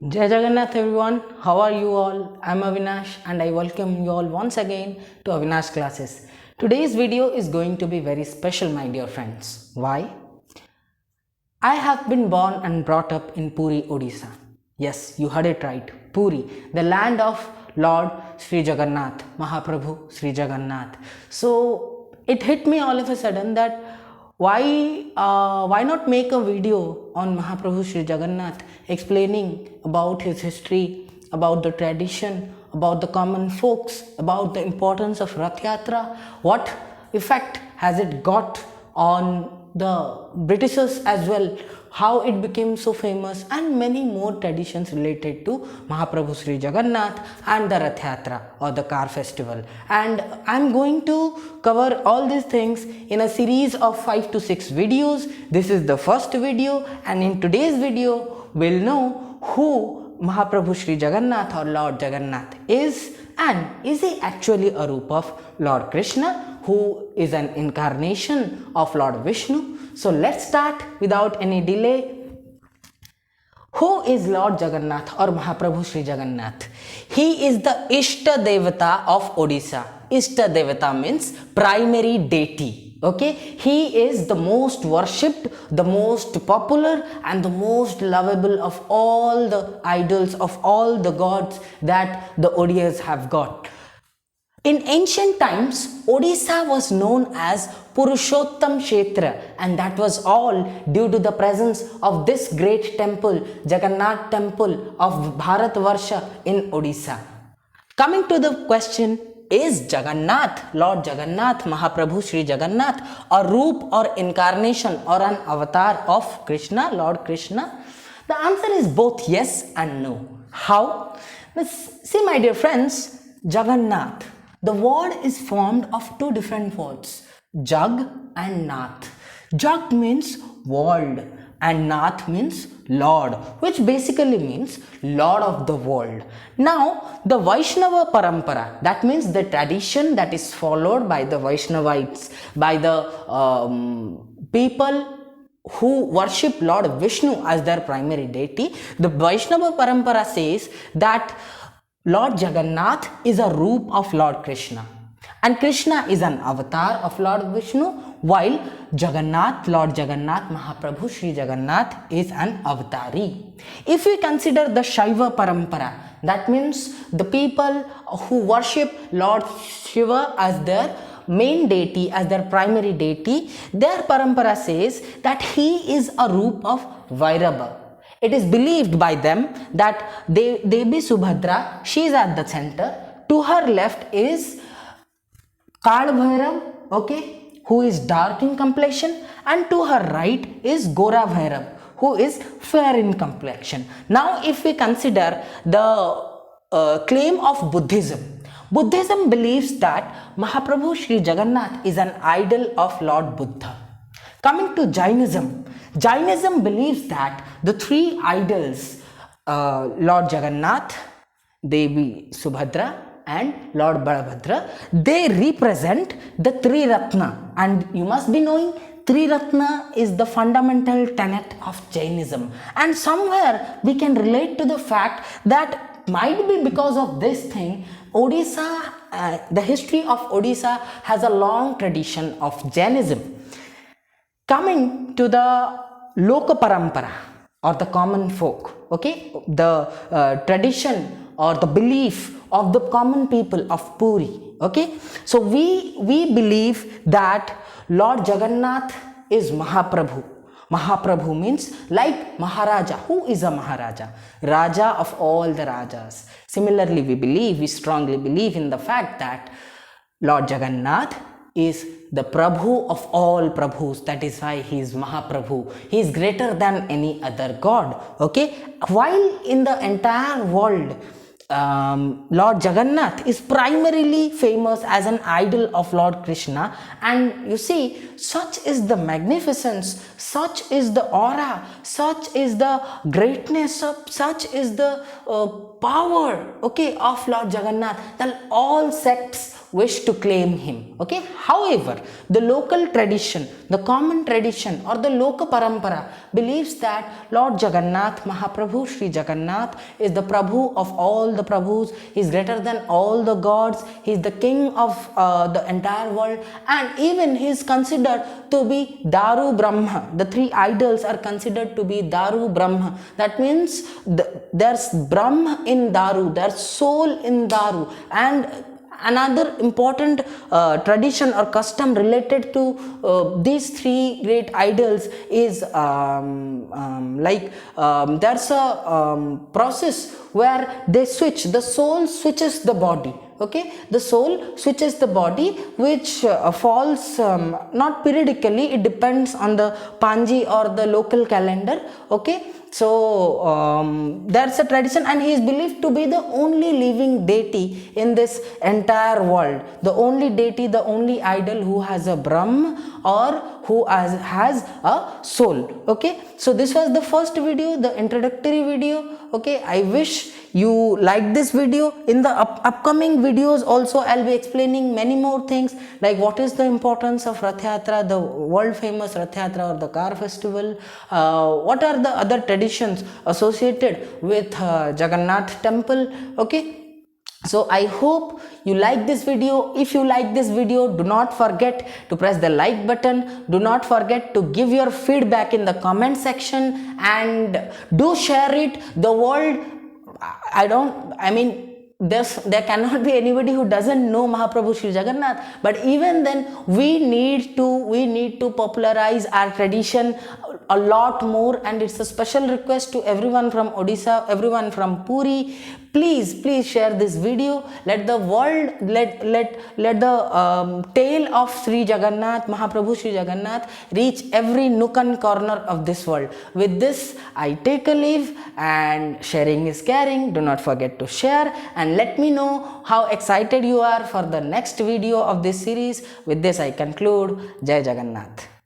Jai Jagannath everyone, how are you all? I am Avinash and I welcome you all once again to Avinash classes. Today's video is going to be very special, my dear friends. Why? I have been born and brought up in Puri, Odisha. Yes, you heard it right. Puri, the land of Lord Sri Jagannath, Mahaprabhu Sri Jagannath. So it hit me all of a sudden that why not make a video on Mahaprabhu Sri Jagannath explaining about his history, about the tradition, about the common folks, about the importance of Rath Yatra, what effect has it got on the Britishers as well, how it became so famous, and many more traditions related to Mahaprabhu Sri Jagannath and the Rath Yatra or the car festival. And I'm going to cover all these things in a series of 5 to 6 videos. This is the first video, and in today's video we'll know who Mahaprabhu Sri Jagannath or Lord Jagannath is, and is he actually a roop of Lord Krishna, who is an incarnation of Lord Vishnu. So let's start without any delay. Who is Lord Jagannath or Mahaprabhu Sri Jagannath? He is the Ishta Devata of Odisha. Ishta Devata means primary deity. Okay, he is the most worshipped, the most popular, and the most lovable of all the idols, of all the gods that the Odias have got. In ancient times, Odisha was known as Purushottam Kshetra, and that was all due to the presence of this great temple, Jagannath Temple of Bharatvarsha in Odisha. Coming to the question, is Jagannath, Lord Jagannath, Mahaprabhu Sri Jagannath, a roop or incarnation or an avatar of Krishna, Lord Krishna? The answer is both yes and no. How? See, my dear friends, Jagannath. The word is formed of two different words, Jag and Nath. Jag means world and Nath means Lord, which basically means Lord of the world. Now, the Vaishnava Parampara, that means the tradition that is followed by the Vaishnavites, by the people who worship Lord Vishnu as their primary deity. The Vaishnava Parampara says that Lord Jagannath is a roop of Lord Krishna, and Krishna is an avatar of Lord Vishnu, while Jagannath, Lord Jagannath, Mahaprabhu Sri Jagannath is an avatari. If we consider the Shaiva Parampara, that means the people who worship Lord Shiva as their main deity, as their primary deity, their parampara says that he is a roop of Vairabha. It is believed by them that Devi Subhadra, she is at the center. To her left is Kal Bhairav, okay, who is dark in complexion, and to her right is Gora Bhairav, who is fair in complexion. Now, if we consider the claim of Buddhism, Buddhism believes that Mahaprabhu Sri Jagannath is an idol of Lord Buddha. Coming to Jainism, Jainism believes that the three idols, Lord Jagannath, Devi Subhadra, and Lord Balabhadra, they represent the Triratna. And you must be knowing, Triratna is the fundamental tenet of Jainism. And somewhere we can relate to the fact that might be because of this thing, Odisha, the history of Odisha has a long tradition of Jainism. Coming to the Loka Parampara or the common folk, okay, the tradition or the belief of the common people of Puri, okay. So we believe that Lord Jagannath is Mahaprabhu. Mahaprabhu means like Maharaja. Who is a Maharaja? Raja of all the Rajas. Similarly, we strongly believe in the fact that Lord Jagannath is the Prabhu of all Prabhus. That is why he is Mahaprabhu. He is greater than any other god. Okay. While in the entire world, Lord Jagannath is primarily famous as an idol of Lord Krishna, and you see, such is the magnificence, such is the aura, such is the greatness, such is the power, okay, of Lord Jagannath, that all sects wish to claim him. Okay. However, the local tradition, the common tradition or the Loka Parampara believes that Lord Jagannath Mahaprabhu Sri Jagannath is the Prabhu of all the Prabhus. He is greater than all the gods. He is the king of the entire world, and even he is considered to be Daru Brahma. The three idols are considered to be Daru Brahma. That means there's Brahma in Daru, there's soul in Daru. And another important tradition or custom related to these three great idols is there's a process where they switch, the soul switches the body. Okay, the soul switches the body, which falls not periodically, it depends on the Panji or the local calendar. Okay, so that's a tradition, and he is believed to be the only living deity in this entire world, the only deity, the only idol who has a Brahm or who has a soul. Okay, so this was the first video, the introductory video. Okay, I wish you like this video. In the upcoming videos also I'll be explaining many more things, like what is the importance of Rath Yatra, the world famous Rath Yatra or the car festival, what are the other traditions associated with Jagannath temple. Okay, so I hope you like this video. If you like this video, do not forget to press the like button. Do not forget to give your feedback in the comment section, and do share it. The world, there cannot be anybody who doesn't know Mahaprabhu Sri Jagannath, but even then we need to popularize our tradition a lot more, and it's a special request to everyone from Odisha, everyone from Puri. Please share this video. Let the world, let the tale of Sri Jagannath, Mahaprabhu Sri Jagannath, reach every nook and corner of this world. With this, I take a leave, and sharing is caring. Do not forget to share, and let me know how excited you are for the next video of this series. With this, I conclude. Jai Jagannath.